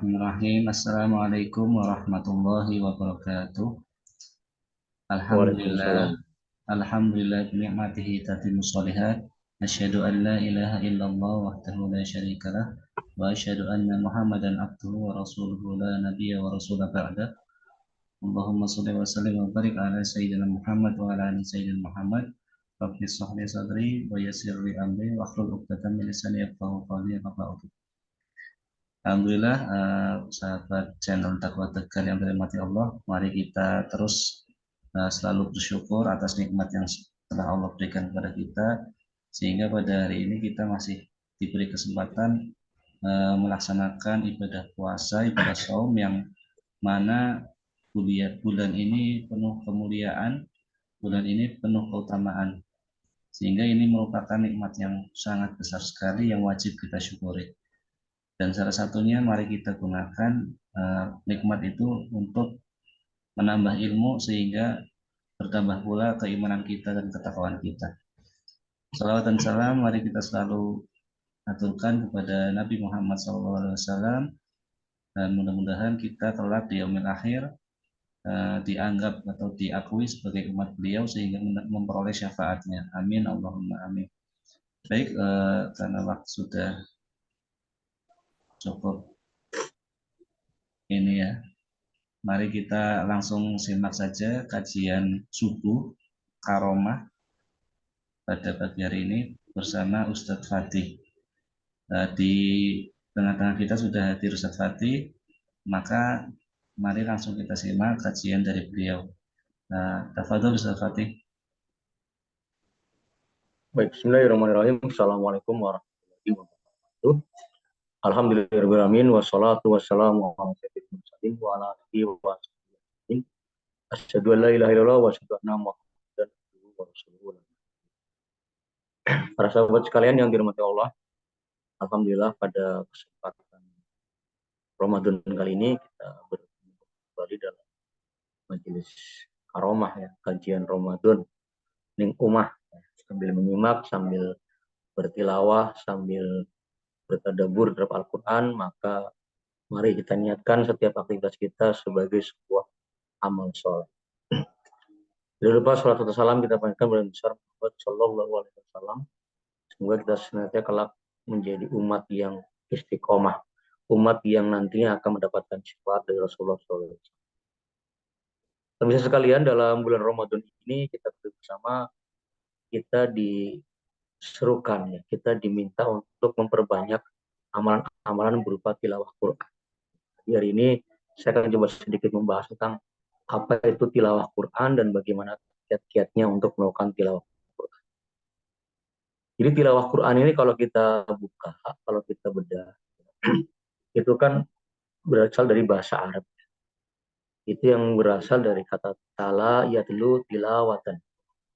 Bismillahirrahmanirrahim. Assalamualaikum warahmatullahi wabarakatuh. Alhamdulillah. Waalaikumsalam. Alhamdulillah binikmatihi tatimmu shalihat. Asyhadu an la ilaha illallah wahdahu la syarikalah wa asyhadu anna Muhammadan abduhu wa rasuluhu la nabiyya wa rasula ba'da. Allahumma shalli wa sallim wa barik ala sayyidina Muhammad wa ala ali sayyidina Muhammad. Rabbi shrah li sadri wa yassir li amri wa hlul 'uqdatam min lisani yafqahu qawli. Alhamdulillah, sahabat channel Takwa Tegar yang dirahmati Allah, mari kita terus selalu bersyukur atas nikmat yang telah Allah berikan kepada kita, sehingga pada hari ini kita masih diberi kesempatan melaksanakan ibadah puasa, ibadah saum yang mana bulan ini penuh kemuliaan, bulan ini penuh keutamaan, sehingga ini merupakan nikmat yang sangat besar sekali yang wajib kita syukuri. Dan salah satunya mari kita gunakan nikmat itu untuk menambah ilmu sehingga bertambah pula keimanan kita dan ketakwaan kita. Salawat dan salam mari kita selalu aturkan kepada Nabi Muhammad SAW, dan mudah-mudahan kita kelak di yaumil akhir dianggap atau diakui sebagai umat beliau sehingga memperoleh syafaatnya. Amin Allahumma amin. Baik, karena waktu sudah cukup ini ya. Mari kita langsung simak saja kajian subuh Karomah pada pagi hari ini bersama Ustadz Fatih. Di tengah-tengah kita sudah hadir Ustadz Fatih, maka mari langsung kita simak kajian dari beliau. Tafadhol Ustadz Fatih. Baik, bismillahirrahmanirrahim. Assalamualaikum warahmatullahi wabarakatuh. Alhamdulillahirrahmanirrahim. Wassalatu wassalamu ala sayyidil mursalin wa ala alihi wa sahbihi. Asyhadu an la ilaha illallah wa asyhadu anna Muhammadan abduhu wa rasuluhu. Para sahabat sekalian yang dirahmati Allah, alhamdulillah pada kesempatan Ramadan kali ini kita bertemu kembali dalam majelis Karomah ya, kajian Ramadan ning umah, sambil menyimak, sambil bertilawah, sambil bertadabbur terhadap Al-Quran, maka mari kita niatkan setiap aktivitas kita sebagai sebuah amal soleh. Tidak lupa salat dan salam kita panjatkan kepada besar Muhammad Sallallahu Alaihi Wasallam. Semoga kita senantiasa kelak menjadi umat yang istiqomah, umat yang nantinya akan mendapatkan syafaat dari Rasulullah SAW. Teman-teman sekalian, dalam bulan Ramadan ini kita bersama, kita diserukan ya, kita diminta untuk memperbanyak amalan-amalan berupa tilawah Quran. Di hari ini saya akan coba sedikit membahas tentang apa itu tilawah Quran dan bagaimana kiat-kiatnya untuk melakukan tilawah Quran. Jadi tilawah Quran ini kalau kita buka, kalau kita bedah, itu kan berasal dari bahasa Arab. Itu yang berasal dari kata tala yatlu tilawatan,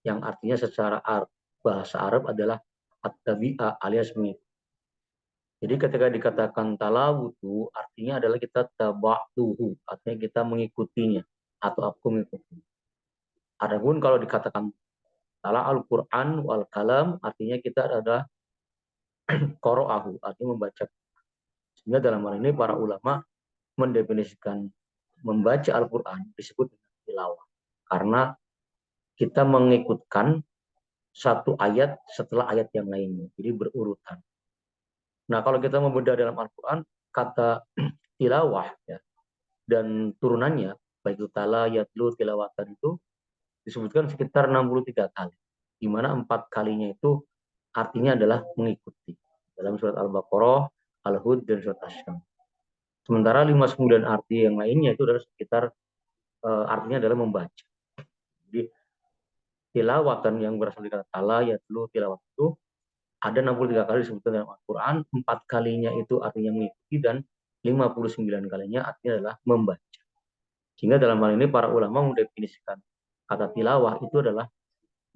yang artinya secara bahasa Arab adalah at-tabi'ah alias mengikuti. Jadi ketika dikatakan talawutu, artinya adalah kita taba'tuhu, artinya kita mengikutinya atau aku mengikuti. Adapun kalau dikatakan tala al-Quran wal kalam, artinya kita adalah qoro'ahu, artinya membaca. Sehingga dalam hal ini para ulama mendefinisikan membaca Al-Quran disebut dengan tilawah, karena kita mengikutkan satu ayat setelah ayat yang lainnya, jadi berurutan. Nah, kalau kita membedah dalam Al-Quran, kata tilawah ya, dan turunannya, baik itu tala, yatlu, tilawatan itu disebutkan sekitar 63 kali, di mana 4 kalinya itu artinya adalah mengikuti. Dalam surat Al-Baqarah, Al-Hud, dan surat Asy-Syams. Sementara 59 arti yang lainnya itu adalah sekitar artinya adalah membaca. Jadi tilawatan yang berasal dari kata tala, yatlu, tilawat itu ada 63 kali disebutkan dalam Al-Quran, 4 kalinya itu artinya mengikuti, dan 59 kalinya artinya adalah membaca. Sehingga dalam hal ini para ulama mendefinisikan kata tilawah itu adalah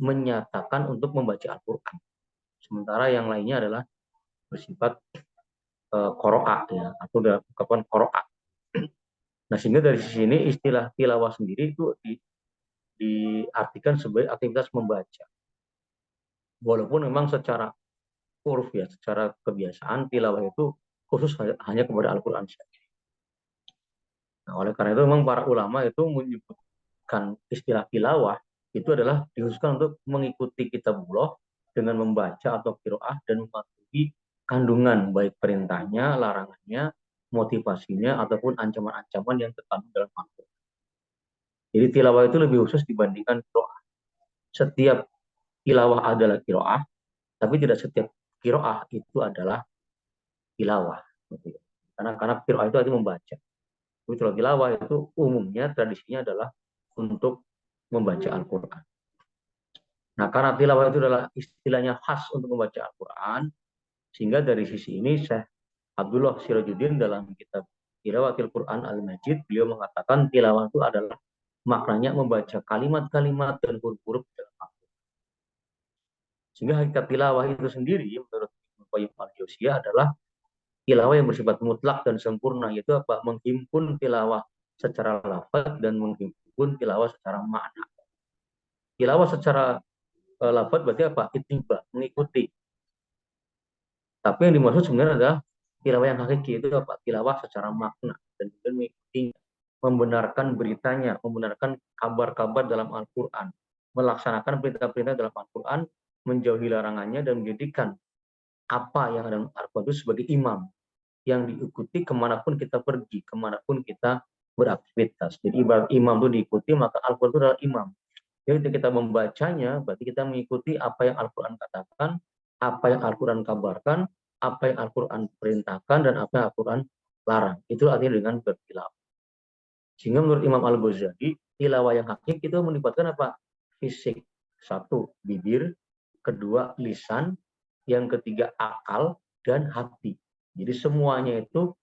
menyatakan untuk membaca Al-Quran. Sementara yang lainnya adalah bersifat qoro'ah ya, atau dalam ungkapan qoro'ah. Nah, sehingga dari sisi ini istilah tilawah sendiri itu diartikan sebagai aktivitas membaca. Walaupun memang secara uruf ya, secara kebiasaan tilawah itu khusus hanya kepada Al-Quran saja. Nah, oleh karena itu memang para ulama itu menyebutkan istilah tilawah itu adalah dikhususkan untuk mengikuti kitabullah dengan membaca atau qiraah dan mematuhi kandungan baik perintahnya, larangannya, motivasinya ataupun ancaman-ancaman yang terkandung dalam Al-Qur'an. Jadi tilawah itu lebih khusus dibandingkan qiraah. Setiap tilawah adalah qiraah, tapi tidak setiap qiraah itu adalah tilawah. Karena qiraah itu artinya membaca. Kalau tilawah itu umumnya tradisinya adalah untuk membaca Al-Quran. Nah, karena tilawah itu adalah istilahnya khas untuk membaca Al-Quran, sehingga dari sisi ini Syekh Abdullah Sirajuddin dalam kitab Tilawatil Quran Al-Majid, beliau mengatakan tilawah itu adalah maknanya membaca kalimat-kalimat dan huruf-huruf dalam Al-Quran. Sehingga hakikat tilawah itu sendiri menurut Ibnu Qayyim al-Jauziyah adalah tilawah yang bersifat mutlak dan sempurna, yaitu apa? Menghimpun tilawah secara lafaz dan menghimpun tilawah secara makna. Tilawah secara lafaz berarti apa? Ittiba, mengikuti. Tapi yang dimaksud sebenarnya adalah tilawah yang hakiki, itu apa? Tilawah secara makna dan juga mengikutinya, membenarkan beritanya, membenarkan kabar-kabar dalam Al-Quran, melaksanakan perintah-perintah dalam Al-Quran, menjauhi larangannya dan menjadikan apa yang ada dalam Al-Quran itu sebagai imam yang diikuti kemanapun kita pergi, kemanapun kita beraktivitas. Jadi ibarat imam itu diikuti, maka Al-Quran itu adalah imam. Jadi ketika kita membacanya, berarti kita mengikuti apa yang Al-Quran katakan, apa yang Al-Quran kabarkan, apa yang Al-Quran perintahkan, dan apa yang Al-Quran larang. Itu artinya dengan bertilawah. Sehingga menurut Imam Al-Ghazali, tilawah yang hakiki itu melibatkan apa? Fisik. Satu, bibir. Kedua, lisan. Yang ketiga, akal dan hati. Jadi semuanya itu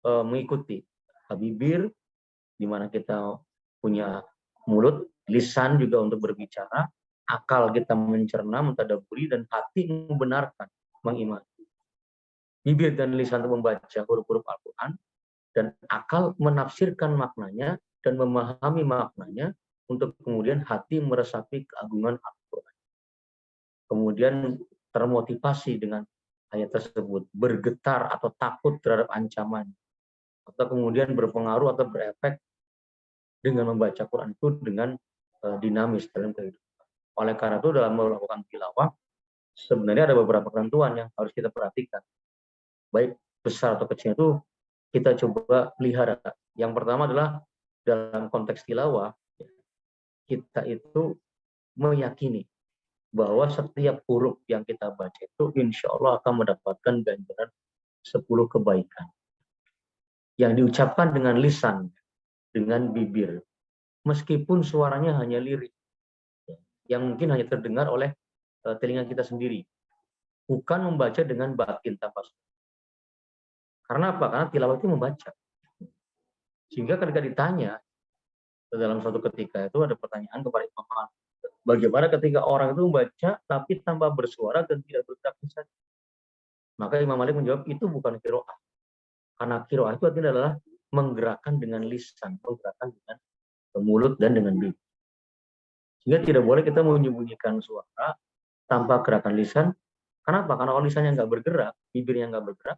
mengikuti bibir, di mana kita punya mulut, lisan juga untuk berbicara, akal kita mencerna, mentadaburi, dan hati membenarkan, mengimani. Bibir dan lisan untuk membaca huruf-huruf Al-Quran, dan akal menafsirkan maknanya dan memahami maknanya, untuk kemudian hati meresapi keagungan Al-Quran. Kemudian termotivasi dengan ayat tersebut, bergetar atau takut terhadap ancaman, atau kemudian berpengaruh atau berefek dengan membaca Quran itu dengan dinamis dalam kehidupan. Oleh karena itu dalam melakukan tilawah sebenarnya ada beberapa ketentuan yang harus kita perhatikan. Baik besar atau kecil itu kita coba pelihara. Yang pertama adalah dalam konteks tilawah kita itu meyakini bahwa setiap huruf yang kita baca itu insya Allah akan mendapatkan ganjaran 10 kebaikan. Yang diucapkan dengan lisan, dengan bibir. Meskipun suaranya hanya lirik, yang mungkin hanya terdengar oleh telinga kita sendiri. Bukan membaca dengan batin tanpa suara. Karena apa? Karena tilawah itu membaca. Sehingga ketika ditanya, dalam suatu ketika itu ada pertanyaan kepada Imam Malik. Bagaimana ketika orang itu membaca tapi tanpa bersuara dan tidak bergerak lisan? Maka Imam Malik menjawab, itu bukan qiraah. Karena qiraah itu artinya adalah menggerakkan dengan lisan, menggerakkan dengan mulut dan dengan bibir. Sehingga tidak boleh kita menyembunyikan suara tanpa gerakan lisan. Kenapa? Karena kalau lisannya nggak bergerak, bibirnya nggak bergerak,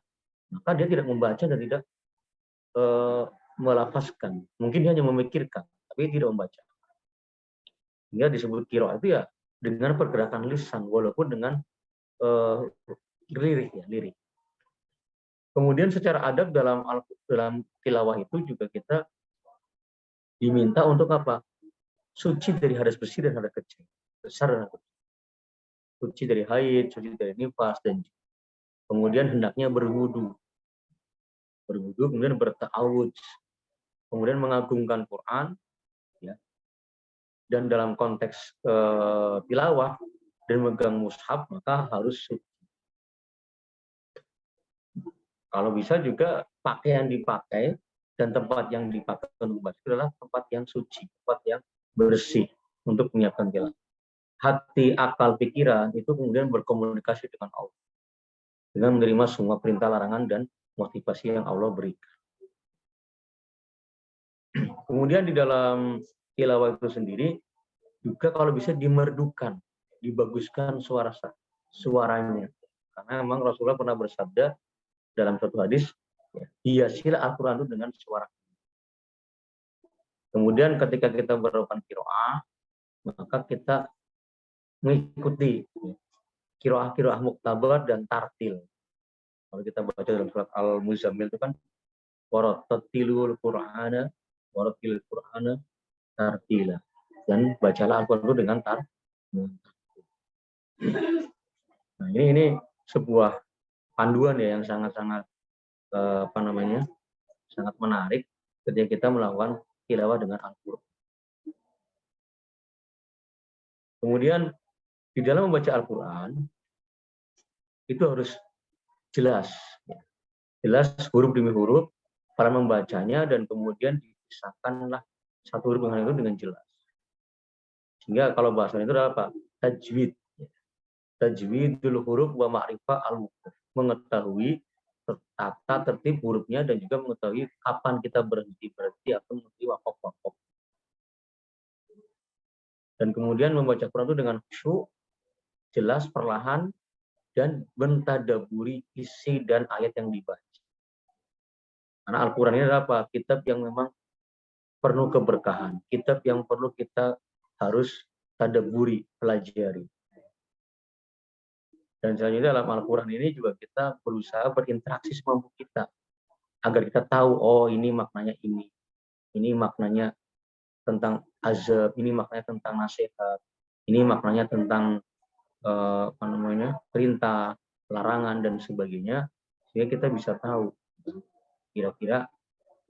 maka dia tidak membaca dan tidak melafazkan. Mungkin dia hanya memikirkan, tapi tidak membaca. Sehingga disebut qiraah itu ya dengan pergerakan lisan, walaupun dengan lirik ya, lirik. Kemudian secara adab dalam tilawah itu juga kita diminta untuk apa? Suci dari hadas besar dan hadas kecil, besar dan kecil. Suci dari haid, suci dari nifas, dan kemudian hendaknya berwudu, kemudian berta'awudz, kemudian mengagungkan Quran, ya. Dan dalam konteks tilawah dan megang mushaf maka harus suci. Kalau bisa juga pakaian dipakai dan tempat yang dipakai untuk membaca adalah tempat yang suci, tempat yang bersih untuk menyiapkan tilawah. Hati, akal, pikiran itu kemudian berkomunikasi dengan Allah dengan menerima semua perintah, larangan, dan motivasi yang Allah berikan. Kemudian di dalam tilawah itu sendiri juga kalau bisa dimerdukan, dibaguskan suaranya. Karena memang Rasulullah pernah bersabda dalam suatu hadis, hiasilah Al-Quran itu dengan suara. Kemudian ketika kita melakukan qiraah, maka kita mengikuti qiraah muktabar dan tartil. Kalau kita baca dalam surat Al-Muzammil itu kan warattilul Qur'ana tartila. Dan bacalah Al-Qur'an itu dengan Nah, ini sebuah panduan ya yang sangat-sangat sangat menarik ketika kita melakukan tilawah dengan Al-Qur'an. Kemudian di dalam membaca Al-Qur'an itu harus jelas huruf demi huruf para membacanya, dan kemudian dipisahkanlah satu huruf dengan itu dengan jelas. Sehingga kalau bahasa itu adalah apa? Tajwidul huruf wa ma'rifah al-wuquf. Mengetahui tata tertib hurufnya dan juga mengetahui kapan kita berhenti atau mengetahui wakaf. Dan kemudian membaca Quran itu dengan khusyuk, jelas, perlahan, dan mentadaburi isi dan ayat yang dibaca. Karena Al-Quran ini adalah apa? Kitab yang memang penuh keberkahan. Kitab yang perlu kita harus tadaburi, pelajari. Dan selanjutnya dalam Al-Quran ini juga kita berusaha berinteraksi semampu kita. Agar kita tahu, oh ini maknanya ini. Ini maknanya tentang azab, ini maknanya tentang nasihat. Ini maknanya tentang perintah, larangan, dan sebagainya. Sehingga kita bisa tahu kira-kira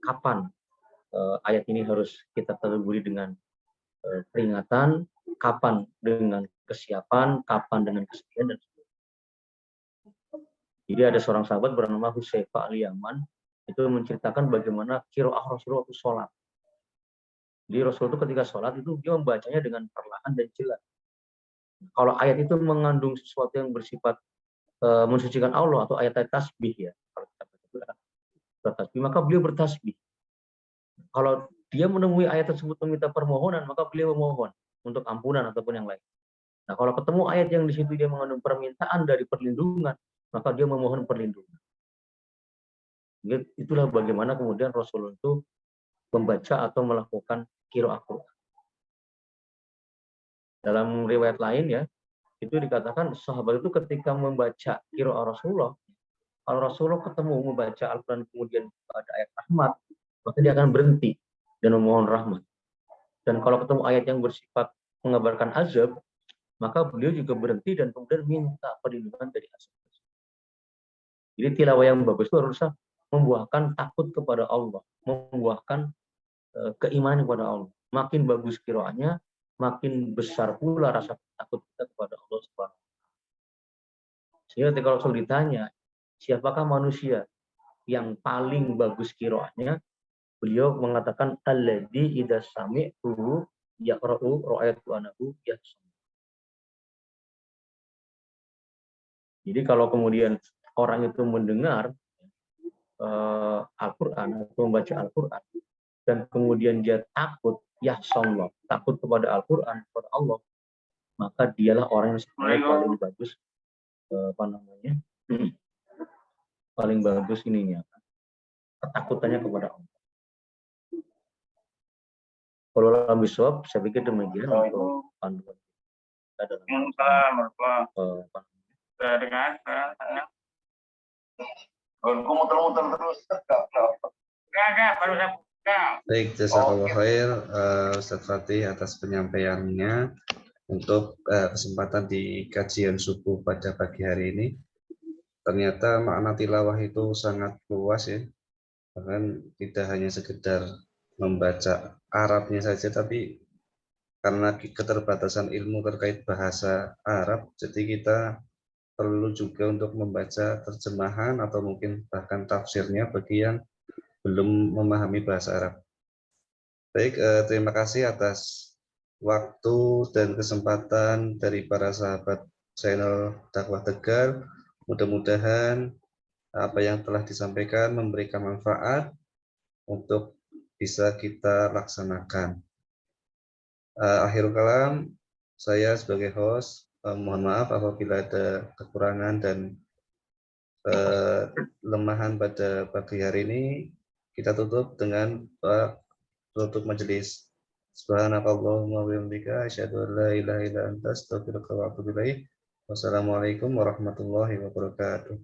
kapan ayat ini harus kita tadaburi dengan peringatan, kapan dengan kesiapan, kapan dengan kesedihan, dan sebagainya. Jadi ada seorang sahabat bernama Husayfa al-Yaman, itu menceritakan bagaimana qiraah Rasulullah itu sholat. Jadi Rasul itu ketika sholat itu dia membacanya dengan perlahan dan jelas. Kalau ayat itu mengandung sesuatu yang bersifat mensucikan Allah atau ayat-ayat tasbih ya, kalau kita bertasbih, maka beliau bertasbih. Kalau dia menemui ayat tersebut meminta permohonan, maka beliau memohon untuk ampunan ataupun yang lain. Nah, kalau ketemu ayat yang di situ dia mengandung permintaan dari perlindungan, maka dia memohon perlindungan. Itulah bagaimana kemudian Rasulullah itu membaca atau melakukan qiraah Quran. Dalam riwayat lain ya, itu dikatakan sahabat itu ketika membaca qiraah Rasulullah, kalau Rasulullah ketemu membaca Al-Quran kemudian ada ayat rahmat, maka dia akan berhenti dan memohon rahmat. Dan kalau ketemu ayat yang bersifat mengabarkan azab, maka beliau juga berhenti dan kemudian minta perlindungan dari azab. Jadi tilawah yang bagus itu harus membuahkan takut kepada Allah, membuahkan keimanan kepada Allah. Makin bagus qiraahnya, makin besar pula rasa takut kita kepada Allah Subhanahu wa Ta'ala. Sehingga ketika Rasul ditanya, siapakah manusia yang paling bagus qiraahnya? Beliau mengatakan alladzi idza sami'tu yaqra'u ra'aytu anahu yahsam. Jadi kalau kemudian orang itu mendengar Al-Quran atau membaca Al-Quran dan kemudian dia takut, yahsam, takut kepada Al-Quran, kepada Allah, maka dialah orang yang sebenarnya paling bagus paling bagus ininya, ketakutannya kepada Allah. Kalau lebih suap, saya pikir demikian untuk panduan kita dalam Baik, jazakallah khair Ustaz Fatih atas penyampaiannya untuk kesempatan di kajian subuh pada pagi hari ini. Ternyata makna tilawah itu sangat luas ya, bahkan tidak hanya sekedar membaca Arabnya saja, tapi karena keterbatasan ilmu terkait bahasa Arab, jadi kita perlu juga untuk membaca terjemahan atau mungkin bahkan tafsirnya bagi yang belum memahami bahasa Arab. Baik, terima kasih atas waktu dan kesempatan dari para sahabat channel Dakwah Tegar. Mudah-mudahan apa yang telah disampaikan memberikan manfaat untuk bisa kita laksanakan. Akhirul kalam, saya sebagai host mohon maaf apabila ada kekurangan dan kelemahan pada pagi hari ini. Kita tutup dengan tutup majelis. Subhanakallahumma wa bihamdika asyhadu an la ilaha illa anta astaghfiruka wa atubu ilaik. Wassalamualaikum warahmatullahi wabarakatuh.